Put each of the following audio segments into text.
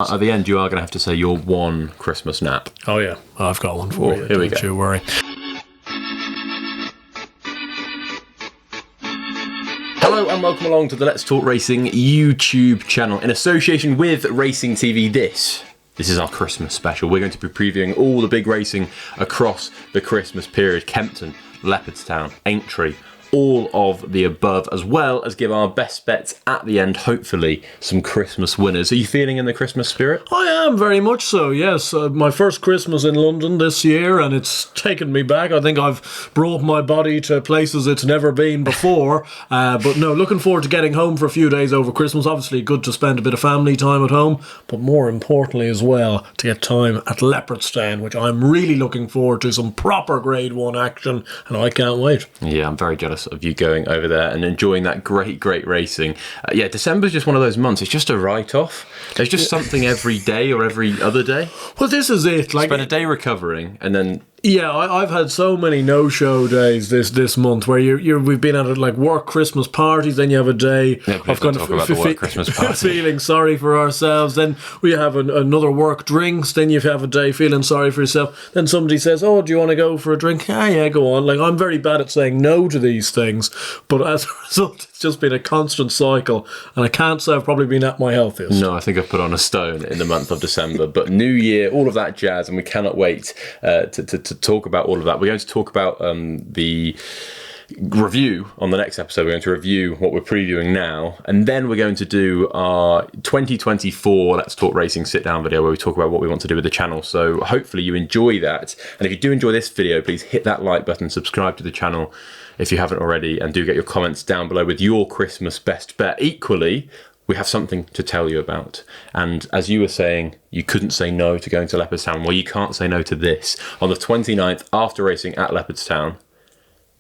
At the end, you are going to have to say your one Christmas nap. Oh, yeah. I've got one for you. Here we go. Don't you worry. Hello and welcome along to the Let's Talk Racing YouTube channel. In association with Racing TV, this is our Christmas special. We're going to be previewing all the big racing across the Christmas period. Kempton, Leopardstown, Aintree, all of the above, as well as give our best bets at the end, hopefully some Christmas winners. Are you feeling in the Christmas spirit? I am, very much so, yes. My first Christmas in London this year, and it's taken me back. I think I've brought my body to places it's never been before. But no, looking forward to getting home for a few days over Christmas. Obviously good to spend a bit of family time at home, but more importantly as well, to get time at Leopardstown, which I'm really looking forward to. Some proper Grade 1 action, and I can't wait. Yeah, I'm very jealous of you going over there and enjoying that great racing. December's just one of those months. It's just a write-off. There's just something every day or every other day. Well, this is it. Spend a day recovering and then... Yeah, I've had so many no-show days this month where we've been at like work Christmas parties, then you have a day of kind of Christmas party. feeling sorry for ourselves, then we have another work drinks, then you have a day feeling sorry for yourself, then somebody says, oh, do you want to go for a drink? Yeah, go on. Like, I'm very bad at saying no to these things, but as a result, it's just been a constant cycle, and I can't say I've probably been at my healthiest. No, I think I've put on a stone in the month of December, but New Year, all of that jazz, and we cannot wait to talk about all of that. We're going to talk about the review on the next episode. We're going to review what we're previewing now, and then we're going to do our 2024 Let's Talk Racing sit-down video where we talk about what we want to do with the channel. So hopefully you enjoy that, and if you do enjoy this video, please hit that like button, subscribe to the channel if you haven't already, and do get your comments down below with your Christmas best bet. Equally, we have something to tell you about. And as you were saying, you couldn't say no to going to Leopardstown. Well, you can't say no to this. On the 29th, after racing at Leopardstown,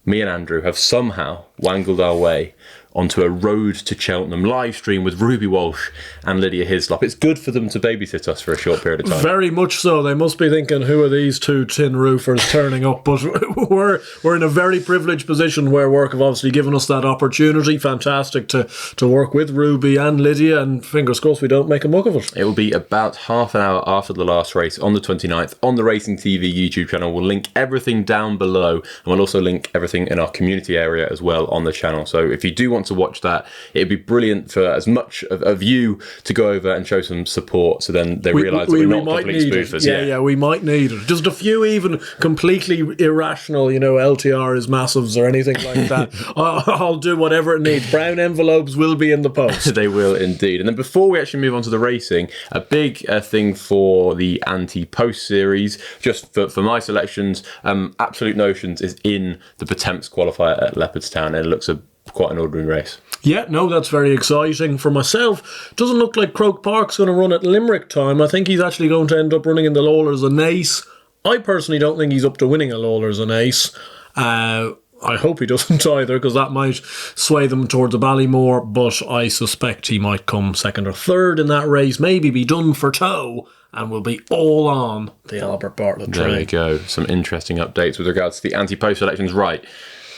me and Andrew have somehow wangled our way onto a Road to Cheltenham live stream with Ruby Walsh and Lydia Hislop. It's good for them to babysit us for a short period of time. Very much so. They must be thinking, who are these two tin roofers turning up? But we're in a very privileged position where work have obviously given us that opportunity. Fantastic to work with Ruby and Lydia, and fingers crossed we don't make a muck of it. It will be about half an hour after the last race on the 29th on the Racing TV YouTube channel. We'll link everything down below, and we'll also link everything in our community area as well on the channel. So if you do want to watch that, it'd be brilliant for as much of you to go over and show some support, so then they realise that we're not complete spoofers. Yeah, we might need it. Just a few even completely irrational, LTR is massives or anything like that. I'll do whatever it needs. Brown envelopes will be in the post. They will indeed. And then before we actually move on to the racing, a big thing for the anti-post series, just for my selections, Absolute Notions is in the Potemps qualifier at Leopardstown, and it looks quite an ordinary race. Yeah, no, that's very exciting. For myself, doesn't look like Croke Park's going to run at Limerick time. I think he's actually going to end up running in the Lawlers and Ace. I personally don't think he's up to winning a Lawlers and Ace. I hope he doesn't either, because that might sway them towards a Ballymore, but I suspect he might come second or third in that race, maybe be done for toe, and will be all on the Albert Bartlett train. There we go. Some interesting updates with regards to the anti-post selections. Right.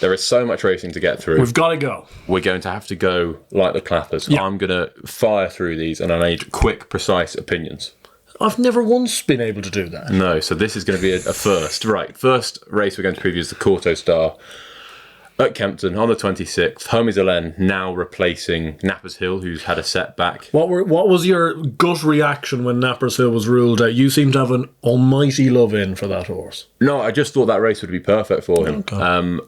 There is so much racing to get through. We've got to go. We're going to have to go like the clappers. Yep. I'm going to fire through these, and I need quick, precise opinions. I've never once been able to do that. No, so this is going to be a first. Right, first race we're going to preview is the Kauto Star at Kempton on the 26th. Hermes Allen now replacing Nappers Hill, who's had a setback. What was your gut reaction when Nappers Hill was ruled out? You seem to have an almighty love-in for that horse. No, I just thought that race would be perfect for him. Okay.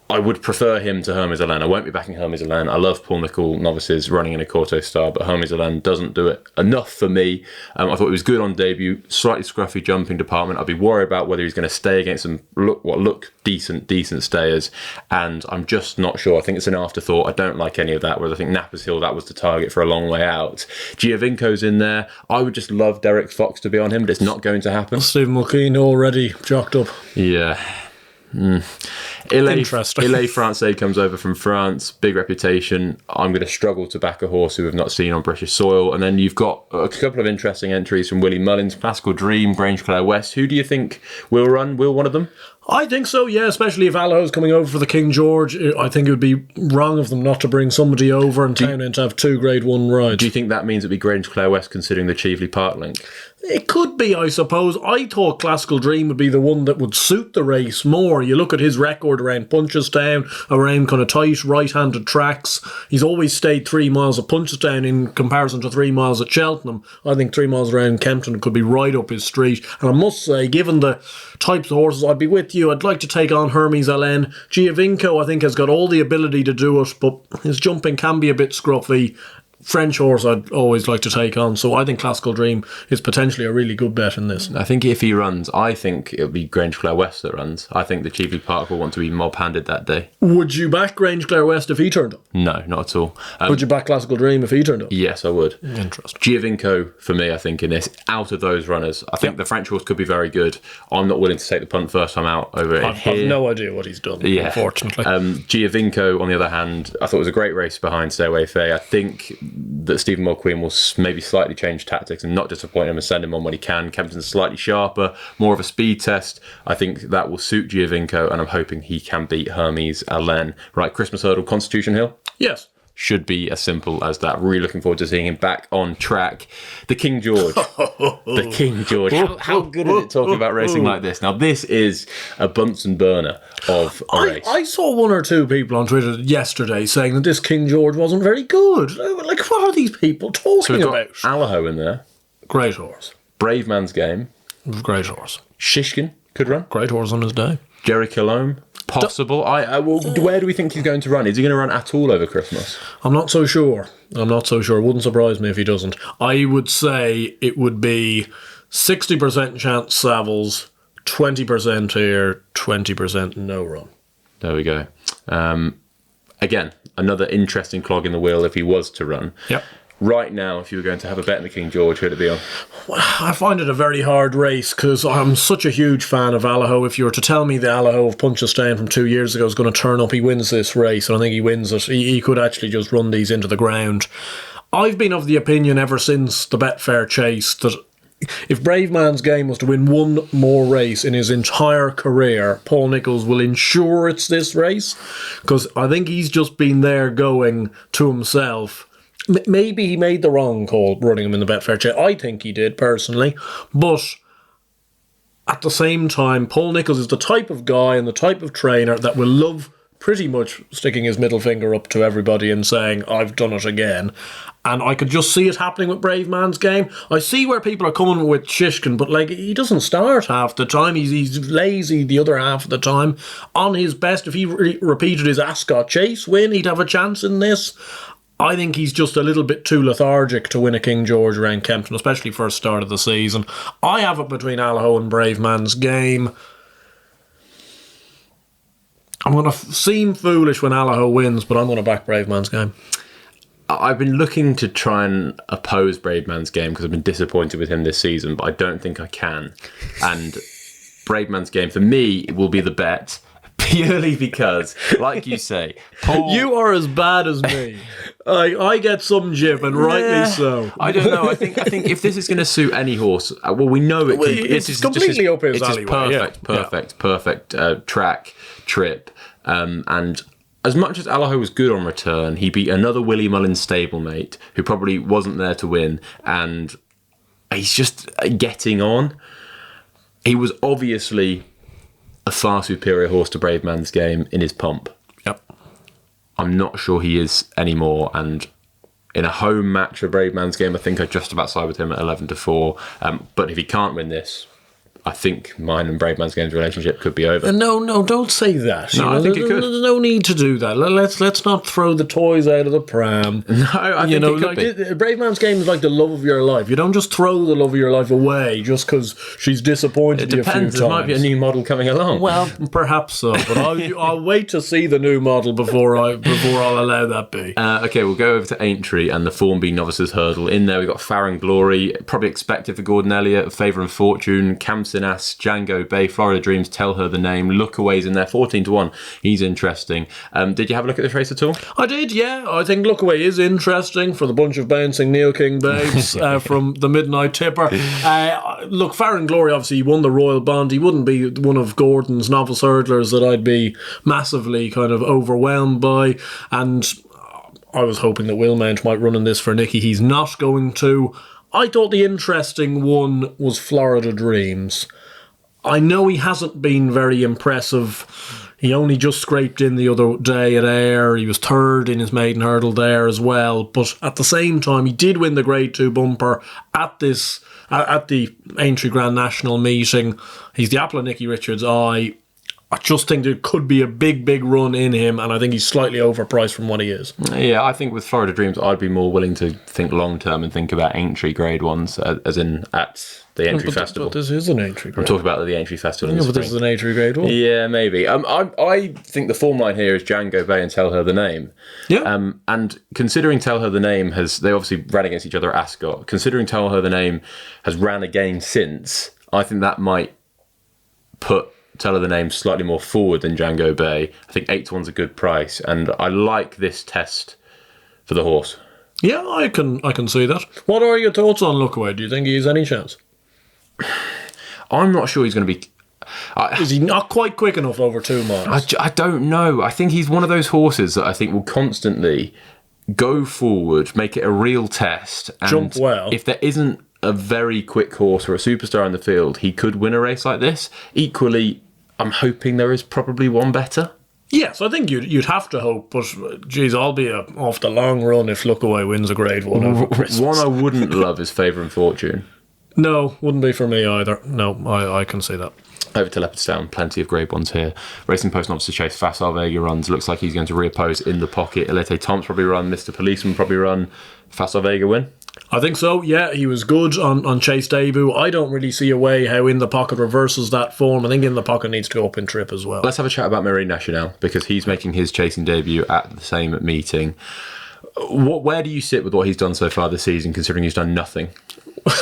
I would prefer him to Hermes Allen. I won't be backing Hermes Allen. I love Paul Nicol novices running in a Kauto Star, but Hermes Allen doesn't do it enough for me. I thought he was good on debut, slightly scruffy jumping department. I'd be worried about whether he's going to stay against some look decent stayers, and I'm just not sure. I think it's an afterthought. I don't like any of that, whereas I think Nappers Hill, that was the target for a long way out. Giovinco's in there. I would just love Derek Fox to be on him, but it's not going to happen. Stephen McQueen already jocked up. Yeah. Interesting. Ile Francais comes over from France, big reputation. I'm going to struggle to back a horse who we've not seen on British soil. And then you've got a couple of interesting entries from Willie Mullins, Classical Dream, Grange Clare West. Who do you think will run? Will one of them? I think so, yeah, especially if Allaho's coming over for the King George. I think it would be wrong of them not to bring somebody over and town in to have 2 Grade 1 rides. Do you think that means it'd be Grange Clare West considering the Cheveley Park link? It could be, I suppose. I thought Classical Dream would be the one that would suit the race more. You look at his record around Punchestown, around kind of tight right-handed tracks. He's always stayed 3 miles at Punchestown in comparison to 3 miles at Cheltenham. I think 3 miles around Kempton could be right up his street. And I must say, given the types of horses, I'd be with you. I'd like to take on Hermes Allen. Giovinco, I think, has got all the ability to do it, but his jumping can be a bit scruffy. French horse I'd always like to take on, so I think Classical Dream is potentially a really good bet in this. I think if he runs, I think it'll be Grange Clare West that runs. I think the Cheveley Park will want to be mob-handed that day. Would you back Grange Clare West if he turned up? No, not at all. Would you back Classical Dream if he turned up? Yes, I would. Interesting. Giovinco, for me, I think, in this, out of those runners, I think the French horse could be very good. I'm not willing to take the punt first time out over it here. I've no idea what he's done, unfortunately. Giovinco, on the other hand, I thought it was a great race behind Stairway Faye. I think that Stephen Mulqueen will maybe slightly change tactics and not disappoint him and send him on when he can. Kempton's slightly sharper, more of a speed test. I think that will suit Giovinco, and I'm hoping he can beat Hermes Allen. Right, Christmas Hurdle, Constitution Hill? Yes. Should be as simple as that. Really looking forward to seeing him back on track. The King George. The King George. How good is it talking about racing like this? Now, this is a Bunsen burner of a race. I saw 1 or 2 people on Twitter yesterday saying that this King George wasn't very good. Like, what are these people talking about? Allaho in there. Great horse. Brave Man's Game. Great horse. Shishkin could run. Great horse on his day. Jerry Colombe. Possible. Where do we think he's going to run? Is he going to run at all over Christmas? I'm not so sure. Wouldn't surprise me if he doesn't. I would say it would be 60% chance Savills, 20% here, 20% no run. There we go. Again, another interesting clog in the wheel if he was to run. Yep. Right now, if you were going to have a bet in the King George, who'd it be on? I find it a very hard race because I'm such a huge fan of Allaho. If you were to tell me the Allaho of Punchestown from 2 years ago is going to turn up, he wins this race, and I think he wins it. He could actually just run these into the ground. I've been of the opinion ever since the Betfair Chase that if Brave Man's Game was to win one more race in his entire career, Paul Nicholls will ensure it's this race, because I think he's just been there going to himself. Maybe he made the wrong call running him in the Betfair Chase. I think he did, personally. But at the same time, Paul Nicholls is the type of guy and the type of trainer that will love pretty much sticking his middle finger up to everybody and saying, I've done it again. And I could just see it happening with Brave Man's Game. I see where people are coming with Shishkin, but like, he doesn't start half the time. He's lazy the other half of the time. On his best, if he repeated his Ascot Chase win, he'd have a chance in this. I think he's just a little bit too lethargic to win a King George around Kempton, especially first start of the season. I have it between Allaho and Brave Man's Game. I'm going to seem foolish when Allaho wins, but I'm going to back Brave Man's Game. I've been looking to try and oppose Brave Man's Game because I've been disappointed with him this season, but I don't think I can. And Brave Man's Game, for me, will be the bet. Purely because, like you say, Paul... You are as bad as me. I get some jib, and rightly so. I don't know. I think if this is going to suit any horse, well, we know it. It's completely up his alleyway. Perfect track, trip. And as much as Allaho was good on return, he beat another Willie Mullins stablemate who probably wasn't there to win, and he's just getting on. He was obviously a far superior horse to Brave Man's Game in his pomp. Yep. I'm not sure he is anymore, and in a home match for Brave Man's Game, I think I'd just about side with him at 11-4. But if he can't win this, I think mine and Brave Man's Game's relationship could be over. No, don't say that. No, I think it could. There's no need to do that. Let's not throw the toys out of the pram. No, I think it could be. Brave Man's Game is like the love of your life. You don't just throw the love of your life away just because she's disappointed you a few times. There might be a new model coming along. Well, perhaps so, but I'll wait to see the new model before I'll allow that be. Okay, we'll go over to Aintree and the Formby Novices Hurdle. In there, we've got Farron Glory, probably expected for Gordon Elliott, Favour and Fortune, Cam Kempton asks, Django Bay, Florida Dreams, Tell Her the Name. Lookaway's in there, 14-1. He's interesting. Did you have a look at this race at all? I did, yeah. I think Lookaway is interesting for the bunch of bouncing Neil King babes from the Midnight Tipper. Look, Farron Glory, obviously, he won the Royal Bond. He wouldn't be one of Gordon's novice hurdlers that I'd be massively kind of overwhelmed by. And I was hoping that Willmount might run in this for Nicky. He's not going to. I thought the interesting one was Florida Dreams. I know he hasn't been very impressive. He only just scraped in the other day at Ayr. He was third in his maiden hurdle there as well. But at the same time, he did win the Grade 2 bumper at the Aintree Grand National meeting. He's the apple of Nicky Richards' eye. I just think there could be a big run in him, and I think he's slightly overpriced from what he is. Yeah, I think with Florida Dreams, I'd be more willing to think long term and think about Aintree Grade 1s, as in at the Aintree Festival. But this is an Aintree Grade. I'm talking about the Aintree Festival. Yeah, but this is an Aintree Grade 1. Yeah, maybe. I think the form line here is Django Bay and Tell Her the Name. Yeah. And considering Tell Her the Name they obviously ran against each other at Ascot. Considering Tell Her the Name has ran again since, I think that might put Tell Her the Name slightly more forward than Django Bay. I think 8-1's a good price, and I like this test for the horse. Yeah, I can see that. What are your thoughts on Lookaway? Do you think he has any chance? I'm not sure he's going to be. Is he not quite quick enough over 2 miles? I don't know. I think he's one of those horses that I think will constantly go forward, make it a real test, and jump well. If there isn't a very quick horse or a superstar in the field, he could win a race like this. Equally, I'm hoping there is probably one better. Yes, I think you'd have to hope, but geez, I'll be off the long run if Lookaway wins a Grade 1 over Christmas. One I wouldn't love is Favour and Fortune. No, wouldn't be for me either. No, I can see that. Over to Leopardstown, plenty of Grade 1s here. Racing Post Novice Chase, Facile Vega runs. Looks like he's going to reoppose in the pocket. Elete Tom's probably run. Mr. Policeman probably run. Facile Vega win? I think so, yeah. He was good on Chase debut. I don't really see a way how In the Pocket reverses that form. I think In the Pocket needs to go up in trip as well. Let's have a chat about Marine Nationale, because he's making his chasing debut at the same meeting. Where do you sit with what he's done so far this season, considering he's done nothing?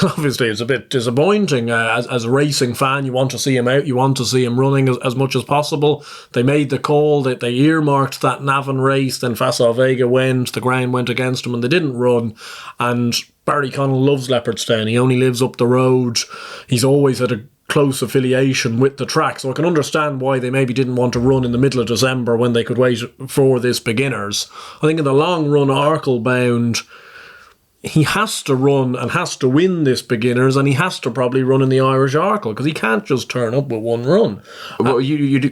Obviously, it's a bit disappointing. As a racing fan, you want to see him out. You want to see him running as much as possible. They made the call that they earmarked that Navan race. Then Facile Vega went. The ground went against him, and they didn't run. And Barry Connell loves Leopardstown. He only lives up the road. He's always had a close affiliation with the track, so I can understand why they maybe didn't want to run in the middle of December when they could wait for this beginners. I think in the long run, Arkle bound, he has to run and has to win this beginners, and he has to probably run in the Irish Arkle, because he can't just turn up with one run. Well,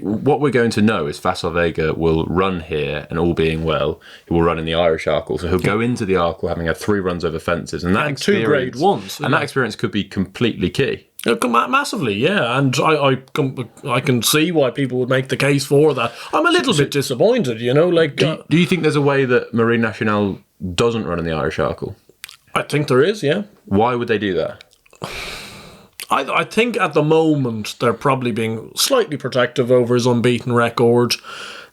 what we're going to know is Facile Vega will run here, and all being well, he will run in the Irish Arkle. So he'll go into the Arkle having had 3 runs over fences, and that experience, 2 Grade 1s, and that experience could be completely key. Massively, yeah, and I can see why people would make the case for that. I'm a little bit disappointed, you know. Like, do you think there's a way that Marine Nationale doesn't run in the Irish Arkle? I think there is, yeah. Why would they do that? I think at the moment they're probably being slightly protective over his unbeaten record.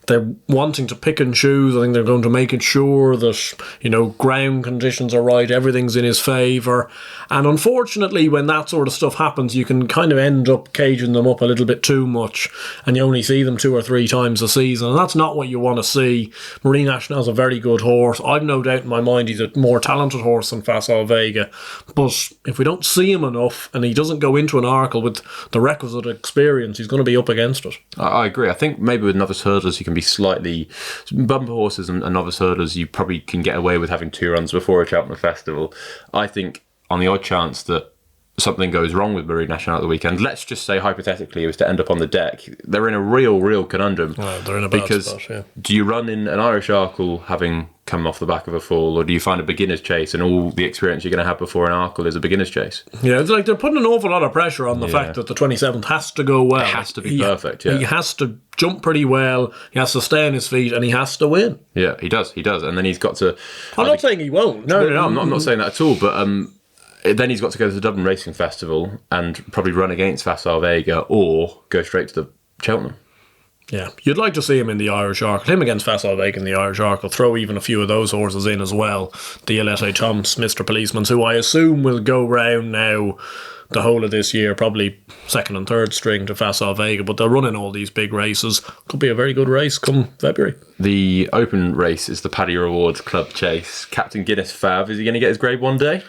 They're wanting to pick and choose. I think they're going to make it sure that, you know, ground conditions are right, everything's in his favour. And unfortunately, when that sort of stuff happens, you can kind of end up caging them up a little bit too much, and you only see them 2 or 3 times a season. And that's not what you want to see. Marine Nationale's a very good horse. I've no doubt in my mind he's a more talented horse than Facile Vega. But if we don't see him enough, and he doesn't go into an Arkle with the requisite experience, he's going to be up against it. I agree. I think maybe with novice hurdlers, you can be slightly bumper horses and novice hurdlers, you probably can get away with having 2 runs before a Cheltenham Festival. I think on the odd chance that something goes wrong with Marine Nationale at the weekend, let's just say hypothetically it was to end up on the deck, they're in a real conundrum. They're in a bad spot, yeah. Do you run in an Irish Arkle having come off the back of a fall, or do you find a beginner's chase and all the experience you're going to have before an Arkle is a beginner's chase? Yeah, it's like they're putting an awful lot of pressure on the fact that the 27th has to go well. It has to be perfect, yeah. He has to jump pretty well, he has to stay on his feet, and he has to win. Yeah, he does, and then he's got to... I'm not saying he won't. No, I'm not saying that at all, but... then he's got to go to the Dublin Racing Festival and probably run against Facile Vega or go straight to the Cheltenham. Yeah, you'd like to see him in the Irish Arkle. Him against Facile Vega in the Irish Arkle. Throw even a few of those horses in as well. The Elete Thomas, Mr. Policeman, who I assume will go round now the whole of this year, probably second and third string to Facile Vega, but they're running all these big races. Could be a very good race come February. The open race is the Paddy Rewards Club Chase. Captain Guinness Fav, is he going to get his grade one day?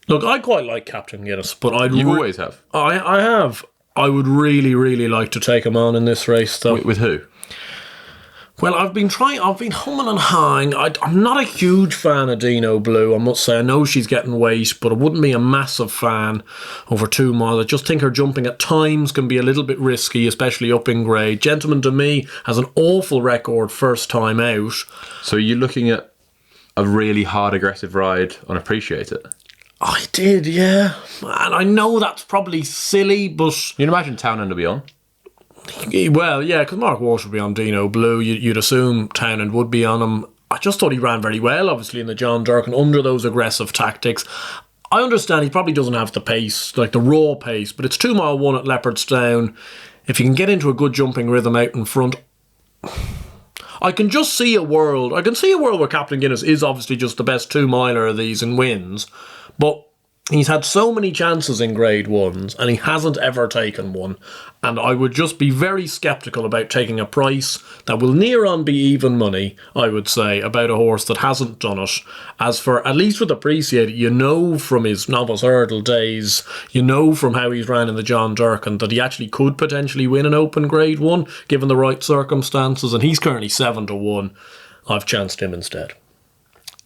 Look, I quite like Captain Guinness, but You always have. I have. I would really, really like to take him on in this race, though. With who? Well, I've been humming and hawing. I'm not a huge fan of Dino Blue, I must say. I know she's getting weight, but I wouldn't be a massive fan over 2 miles. I just think her jumping at times can be a little bit risky, especially up in grade. Gentleman to Me has an awful record first time out. So you're looking at a really hard, aggressive ride on Appreciate It? I did, yeah. And I know that's probably silly, but... You'd imagine Townend will be on. Well, yeah, because Mark Walsh would be on Dino Blue. You'd assume Townend would be on him. I just thought he ran very well, obviously, in the John Durkan under those aggressive tactics. I understand he probably doesn't have the pace, like the raw pace, but it's 2 mile 1 at Leopardstown. If you can get into a good jumping rhythm out in front, I can just see a world. I can see a world where Captain Guinness is obviously just the best 2 miler of these and wins, but he's had so many chances in grade ones and he hasn't ever taken one. And I would just be very sceptical about taking a price that will near on be even money, I would say, about a horse that hasn't done it. As for, at least with Appreciate It, you know from his novice hurdle days, you know from how he's ran in the John Durkan that he actually could potentially win an open grade one, given the right circumstances. And he's currently 7-1. I've chanced him instead.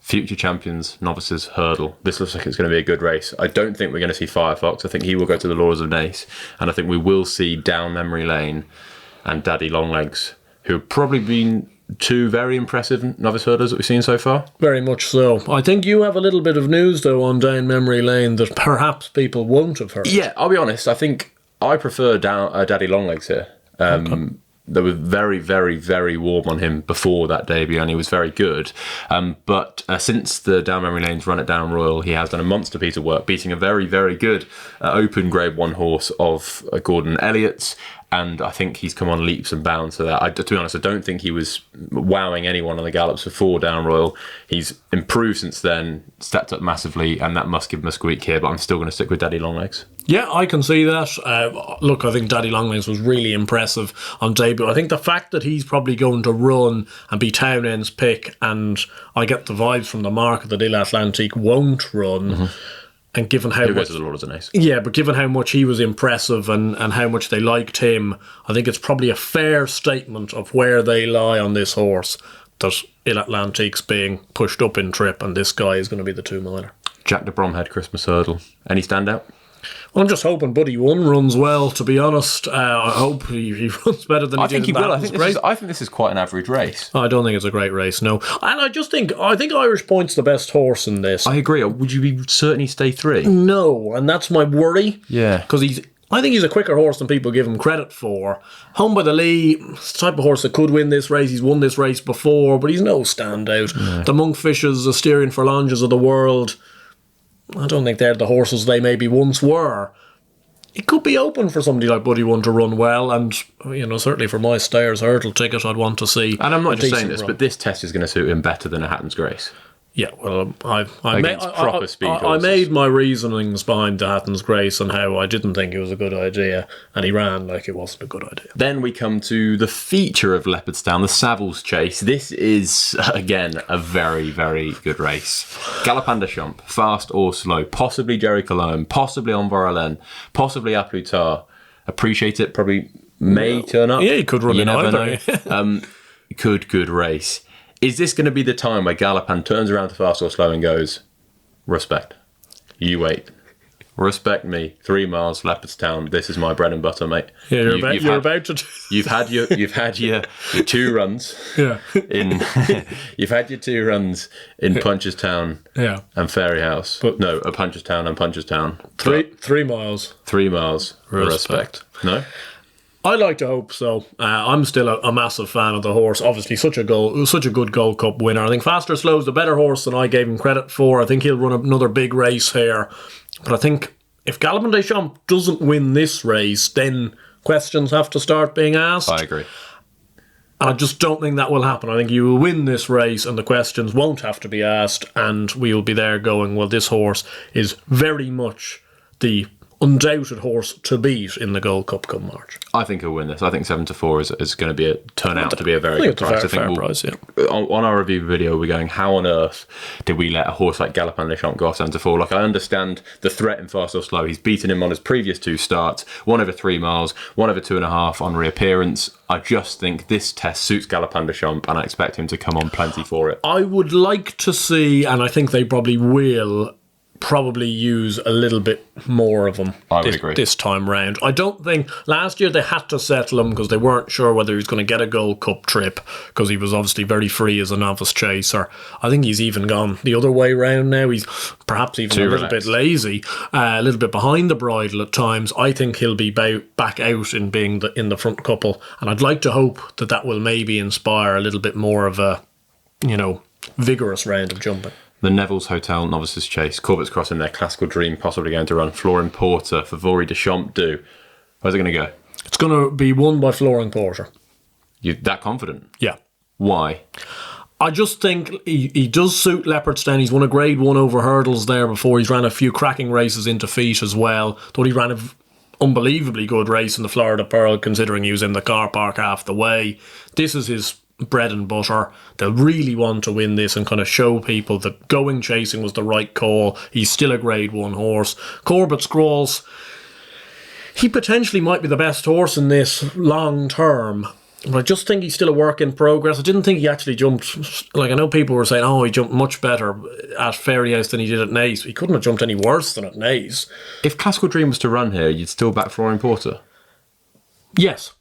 Future champions, novices, hurdle. This looks like it's going to be a good race. I don't think we're going to see Firefox. I think he will go to the Laws of Nace. And I think we will see Down Memory Lane and Daddy Longlegs, who have probably been 2 very impressive novice hurdlers that we've seen so far. Very much so. I think you have a little bit of news, though, on Down Memory Lane that perhaps people won't have heard. Yeah, I'll be honest. I think I prefer Daddy Longlegs here. Okay. They were very, very, very warm on him before that debut, and he was very good. But since the Down Memory Lane's run at Down Royal, he has done a monster piece of work, beating a very, very good open Grade 1 horse of Gordon Elliott's. And I think he's come on leaps and bounds to that. To be honest, I don't think he was wowing anyone on the gallops before Down Royal. He's improved since then, stepped up massively, and that must give him a squeak here, but I'm still going to stick with Daddy Longlegs. Yeah, I can see that. Look, I think Daddy Longlegs was really impressive on debut. I think the fact that he's probably going to run and be Townend's pick, and I get the vibes from the market that Il Atlantique won't run. Mm-hmm. And given how much, but given how much he was impressive and how much they liked him, I think it's probably a fair statement of where they lie on this horse, that Il Atlantique's being pushed up in trip and this guy is going to be the 2 miler. Jack de Bromhead Christmas Hurdle. Any standout? Well, I'm just hoping Buddy One runs well, to be honest. I hope he runs better than he did. I think he will. I think this is quite an average race. I don't think it's a great race, no. And I think Irish Point's the best horse in this. I agree. Would you certainly stay 3? No, and that's my worry. Yeah. Because I think he's a quicker horse than people give him credit for. Home by the Lee, it's the type of horse that could win this race. He's won this race before, but he's no standout. No. The Monkfishes, the Styrian Forlanges of the world, I don't think they're the horses they maybe once were. It could be open for somebody like Buddy One to run well, and certainly for my Stayers Hurdle ticket, I'd want to see. And I'm not just saying this, but this test is going to suit him better than a Hatton's Grace. Yeah, well, I made my reasonings behind the Hatton's Grace and how I didn't think it was a good idea, and he ran like it wasn't a good idea. Then we come to the feature of Leopardstown, the Savills Chase. This is, again, a very, very good race. Galopin de Champ, fast or slow, possibly Jerry Cologne, possibly Envoi Allen, possibly A Plus Tard. Appreciate It, probably may turn up. Yeah, he could run in either. Good race. Is this going to be the time where Galopin turns around to fast or slow and goes, respect, you wait, respect me, 3 miles, Leopardstown, this is my bread and butter, mate. Yeah, you're about to. You've had your 2 runs. Yeah. You've had your 2 runs in Punchestown. Yeah. And Fairy House. Punchestown and Punchestown. 3 miles. 3 miles. Respect. No. I like to hope so. I'm still a massive fan of the horse. Obviously, such a good Gold Cup winner. I think Fast or Slow's the better horse than I gave him credit for. I think he'll run another big race here. But I think if Galopin de Champ doesn't win this race, then questions have to start being asked. I agree. And I just don't think that will happen. I think you will win this race and the questions won't have to be asked, and we'll be there going, well, this horse is very much the undoubted horse to beat in the Gold Cup come March. I think he'll win this. I think 7-4 is going to turn out to be a very good price. Fair price, yeah. On our review video, we're going, how on earth did we let a horse like Galopin Des Champs go off 7-4? Like, I understand the threat in Fast or Slow. He's beaten him on his previous 2 starts, 1 over 3 miles, 1 over 2.5 on reappearance. I just think this test suits Galopin Des Champs, and I expect him to come on plenty for it. I would like to see, and I think they probably will, use a little bit more of him this time round. I don't think last year they had to settle him because they weren't sure whether he was going to get a Gold Cup trip, because he was obviously very free as a novice chaser. I think he's even gone the other way round now. He's perhaps even a little bit lazy, a little bit behind the bridle at times. I think he'll be back out in being in the front couple, and I'd like to hope that will maybe inspire a little bit more of a vigorous round of jumping. The Neville's Hotel Novices Chase, Corbett's Cross in their Classical Dream, possibly going to run. Florin Porter, Favori de Champs do. Where's it going to go? It's going to be won by Florin Porter. You that confident? Yeah. Why? I just think he does suit Leopardstown. He's won a Grade 1 over hurdles there before. He's ran a few cracking races into feet as well. Thought he ran an unbelievably good race in the Florida Pearl, considering he was in the car park half the way. This is his bread and butter. They'll really want to win this and kind of show people that going chasing was the right call. He's still a Grade 1 horse. Corbett Scrolls, he potentially might be the best horse in this long term, but I just think he's still a work in progress. I didn't think he actually jumped, like I know people were saying, he jumped much better at Fairyhouse than he did at Naas. He couldn't have jumped any worse than at Naas. If Classical Dream was to run here, you'd still back Florin Porter? Yes.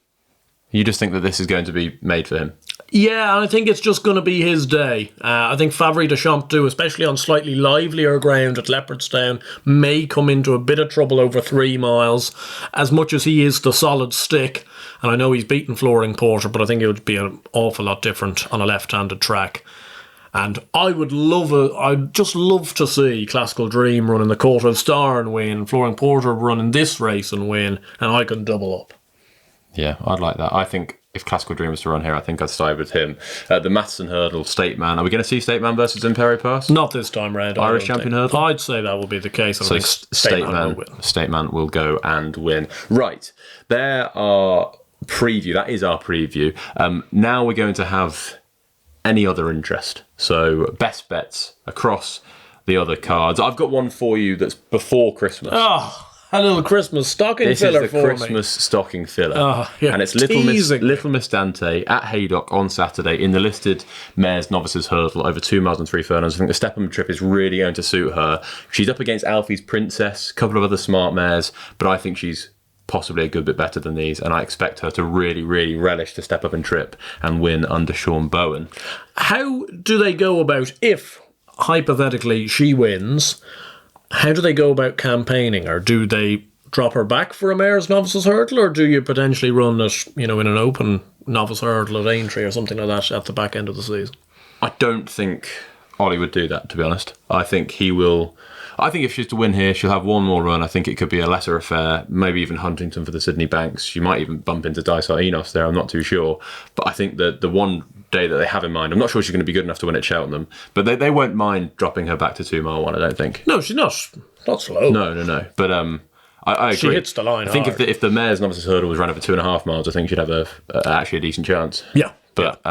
You just think that this is going to be made for him? Yeah, and I think it's just going to be his day. I think Favori de Champs do, especially on slightly livelier ground at Leopardstown, may come into a bit of trouble over 3 miles, as much as he is the solid stick. And I know he's beaten Florin Porter, but I think it would be an awful lot different on a left-handed track. And I'd just love to see Classical Dream running the Kauto Star and win, Florin Porter running this race and win, and I can double up. Yeah, I'd like that. I think if Classical Dream was to run here, I think I'd side with him. The Matheson Hurdle, State Man. Are we going to see State Man versus Imperi Pass? Not this time round. Irish Champion Hurdle? I'd say that will be the case. So State Man will go and win. Right. That is our preview. Now we're going to have any other interest. So best bets across the other cards. I've got one for you that's before Christmas. A little Christmas stocking filler for me. This is the Christmas stocking filler. And it's Little Miss Dante at Haydock on Saturday in the listed Mares Novices Hurdle over 2 miles and 3 furlongs. I think the Steppenham trip is really going to suit her. She's up against Alfie's Princess, a couple of other smart mares, but I think she's possibly a good bit better than these, and I expect her to really, really relish the Step Up and Trip and win under Sean Bowen. How do they go about, if hypothetically she wins, how do they go about campaigning? Or do they drop her back for a Mares Novices Hurdle, or do you potentially run it, in an open Novice Hurdle at Aintree or something like that at the back end of the season? I don't think Ollie would do that, to be honest. I think he will. I think if she's to win here, she'll have one more run. I think it could be a lesser affair, maybe even Huntington for the Sydney Banks. She might even bump into Dysart Enos there, I'm not too sure. But I think that the one day that they have in mind, I'm not sure she's going to be good enough to win at Cheltenham, but they won't mind dropping her back to 2 mile 1, I don't think. No, she's not slow. No. But I agree. She hits the line. I think if the Mares Novices Hurdle was ran over 2.5 miles, I think she'd have actually a decent chance. Yeah. But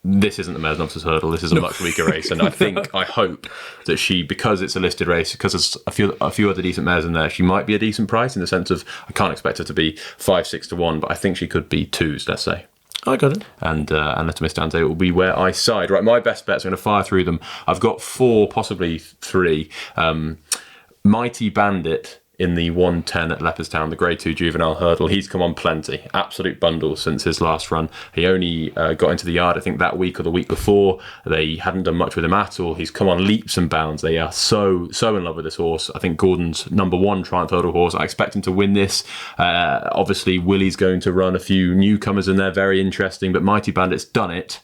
this isn't the Mares Novices Hurdle. This is a much weaker race, and I hope that she, because it's a listed race, because there's a few other decent mares in there, she might be a decent price in the sense of I can't expect her to be 5-6 to 1, but I think she could be 2s, let's say. I got it. And Little Miss Dante will be where I side. Right, my best bets, I'm going to fire through them. I've got 4, possibly 3. Mighty Bandit in the 110 at Leopardstown, the Grade 2 Juvenile Hurdle. He's come on plenty. Absolute bundle since his last run. He only got into the yard, I think, that week or the week before. They hadn't done much with him at all. He's come on leaps and bounds. They are so in love with this horse. I think Gordon's number 1 Triumph Hurdle horse. I expect him to win this. Obviously, Willie's going to run a few newcomers in there. Very interesting. But Mighty Bandit's done it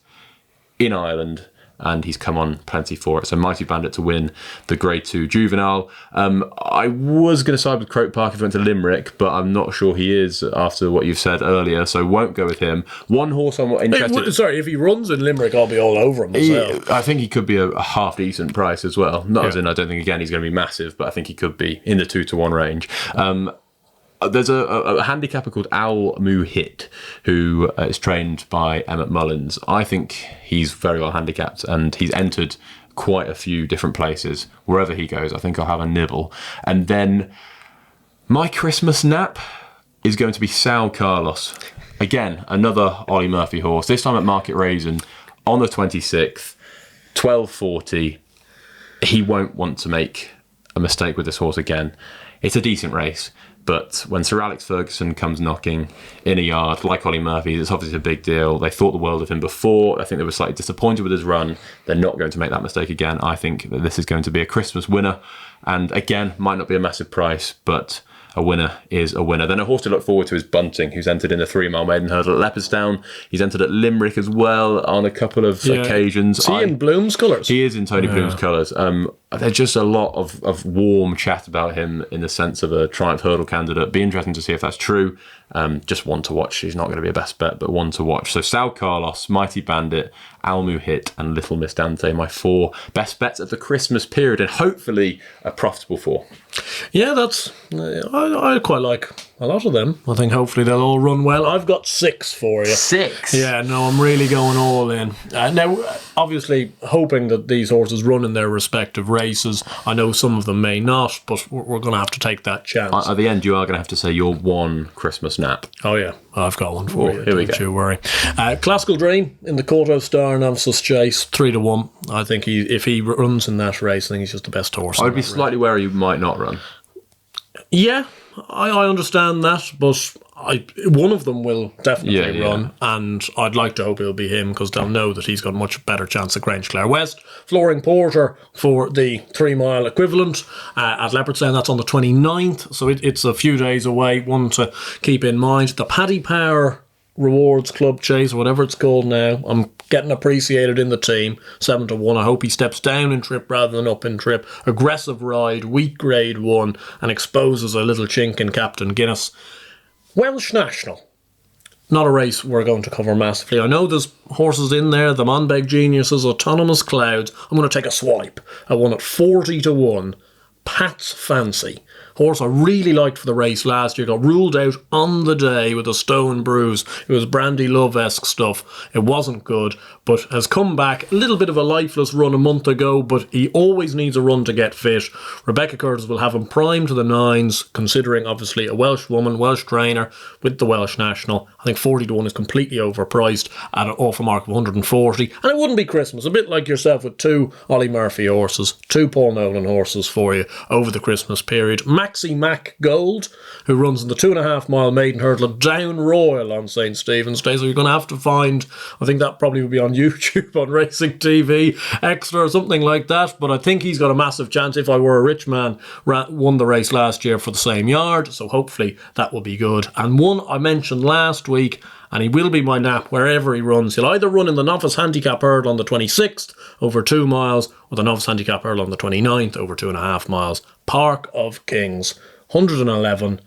in Ireland and he's come on plenty for it. So Mighty Bandit to win the Grade 2 Juvenile. I was going to side with Croke Park if he went to Limerick, but I'm not sure he is after what you've said earlier, so won't go with him. One horse I'm interested... Sorry, if he runs in Limerick, I'll be all over him myself. I think he could be a half-decent price as well. Not as in, I don't think, again, he's going to be massive, but I think he could be in the 2-to-1 range. There's a handicapper called Al Muhit who is trained by Emmett Mullins. I think he's very well handicapped, and he's entered quite a few different places. Wherever he goes, I think I'll have a nibble. And then my Christmas nap is going to be Sal Carlos. Again, another Ollie Murphy horse, this time at Market Raisin on the 26th, 12:40. He won't want to make a mistake with this horse again. It's a decent race, but when Sir Alex Ferguson comes knocking in a yard like Ollie Murphy, it's obviously a big deal. They thought the world of him before. I think they were slightly disappointed with his run. They're not going to make that mistake again. I think that this is going to be a Christmas winner, and again, might not be a massive price, but a winner is a winner. Then a horse to look forward to is Bunting, who's entered in the 3-mile maiden hurdle at Leopardstown. He's entered at Limerick as well on a couple of occasions. Is he in Bloom's colours? He is in Tony Bloom's colours. There's just a lot of warm chat about him in the sense of a Triumph Hurdle candidate. Be interesting to see if that's true. Just one to watch. He's not going to be a best bet, but one to watch. So Sal Carlos, Mighty Bandit, Al Muhit, and Little Miss Dante, my 4 best bets of the Christmas period, and hopefully a profitable 4. Yeah, I quite like a lot of them. I think hopefully they'll all run well. I've got 6 for you. 6? Yeah, no, I'm really going all in. Now, obviously, hoping that these horses run in their respective races. I know some of them may not, but we're going to have to take that chance. At the end, you are going to have to say your one Christmas nap. Oh, yeah. I've got one for you. Here we go. Don't you worry. Classical Dream in the Kauto Star and Savills Chase, 3-1. I think if he runs in that race, I think he's just the best horse. I'd be slightly wary you might not run. Yeah, I understand that, but one of them will definitely run, and I'd like to hope it'll be him, because they'll know that he's got a much better chance at Grange Clare West. Flooring Porter for the 3-mile equivalent at Leopardstown. That's on the 29th, so it's a few days away. One to keep in mind. The Paddy Power Rewards Club Chase, or whatever it's called now, I'm getting appreciated in the team. 7-1. I hope he steps down in trip rather than up in trip. Aggressive ride, weak Grade 1, and exposes a little chink in Captain Guinness. Welsh National. Not a race we're going to cover massively. I know there's horses in there, the Monbeg Geniuses, Autonomous Clouds. I'm going to take a swipe at one at 40-1. Pat's Fancy. Horse I really liked for the race last year. Got ruled out on the day with a stone bruise. It was Brandy Love-esque stuff. It wasn't good, but has come back. A little bit of a lifeless run a month ago, but he always needs a run to get fit. Rebecca Curtis will have him primed to the 9s, considering obviously a Welsh woman, Welsh trainer with the Welsh National. I think 40-1 is completely overpriced at an offer mark of 140. And it wouldn't be Christmas. A bit like yourself with 2 Ollie Murphy horses, 2 Paul Nolan horses for you over the Christmas period. Maxi Mac Gold, who runs in the 2.5-mile maiden hurdle at Down Royal on St. Stephen's Day. So you're going to have to find, I think that probably will be on YouTube, on Racing TV Extra or something like that. But I think he's got a massive chance. If I Were a Rich Man won the race last year for the same yard. So hopefully that will be good. And one I mentioned last week, and he will be my nap wherever he runs. He'll either run in the Novice Handicap Hurdle on the 26th over 2 miles, or the Novice Handicap Hurdle on the 29th over 2.5 miles. Park of Kings, 111.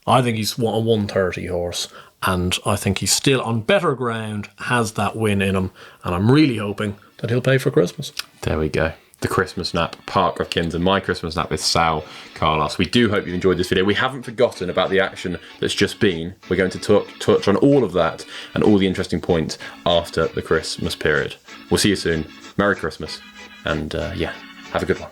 I think he's a 130 horse, and I think he's still on better ground, has that win in him, and I'm really hoping that he'll pay for Christmas. There we go. The Christmas nap, Park of Kings, and my Christmas nap with Sal Carlos. We do hope you enjoyed this video. We haven't forgotten about the action that's just been. We're going to touch on all of that and all the interesting points after the Christmas period. We'll see you soon. Merry Christmas, and have a good one.